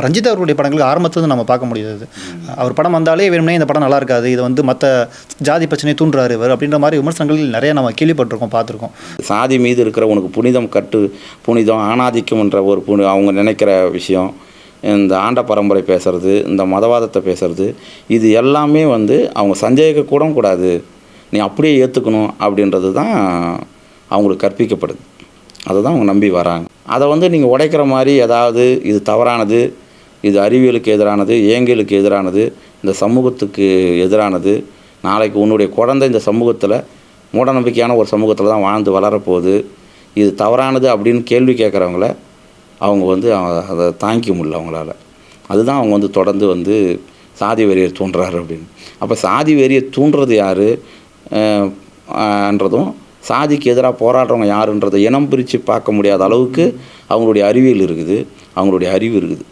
ரஞ்சித் அவர்களுடைய படங்களுக்கு ஆரம்பத்துலேருந்து நம்ம பார்க்க முடியாது. அவர் படம் வந்தாலே வேணும்னே இந்த படம் நல்லா இருக்காது, இது வந்து மற்ற ஜாதி பிரச்சனையை தூண்டுறாரு இவர் அப்படின்ற மாதிரி விமர்சனங்கள் நிறைய நம்ம கேள்விப்பட்டிருக்கோம், பார்த்துருக்கோம். சாதி மீது இருக்கிற உனக்கு புனிதம் ஆணாதிக்கம்ன்ற ஒரு அவங்க நினைக்கிற விஷயம், இந்த ஆண்ட பரம்பரை பேசுகிறது, இந்த மதவாதத்தை பேசுகிறது, இது எல்லாமே வந்து அவங்க சந்தேக கூட கூடாது, நீ அப்படியே ஏற்றுக்கணும் அப்படின்றது தான் அவங்களுக்கு கற்பிக்கப்படுது. அதை தான் அவங்க நம்பி வராங்க. அதை வந்து நீங்கள் உடைக்கிற மாதிரி ஏதாவது இது தவறானது, இது அறிவியலுக்கு எதிரானது, இயங்கியலுக்கு எதிரானது, இந்த சமூகத்துக்கு எதிரானது, நாளைக்கு உன்னுடைய குழந்தை இந்த சமூகத்தில் மூடநம்பிக்கையான ஒரு சமூகத்தில் தான் வாழ்ந்து வளரப்போகுது, இது தவறானது அப்படின்னு கேள்வி கேட்குறவங்கள அவங்க வந்து அதை தாங்கிக்க முடியல அவங்களால. அதுதான் அவங்க வந்து தொடர்ந்து வந்து சாதி வெறியை தூண்டுறாரு அப்படின்னு. அப்போ சாதி வெறியை தூண்டுறது யார் என்றதும், சாதிக்கு எதிராக போராடுறவங்க யாருன்றதை இனம் பிரித்து பார்க்க முடியாத அளவுக்கு அவங்களுடைய அறிவியல் இருக்குது, அவங்களுடைய அறிவு இருக்குது.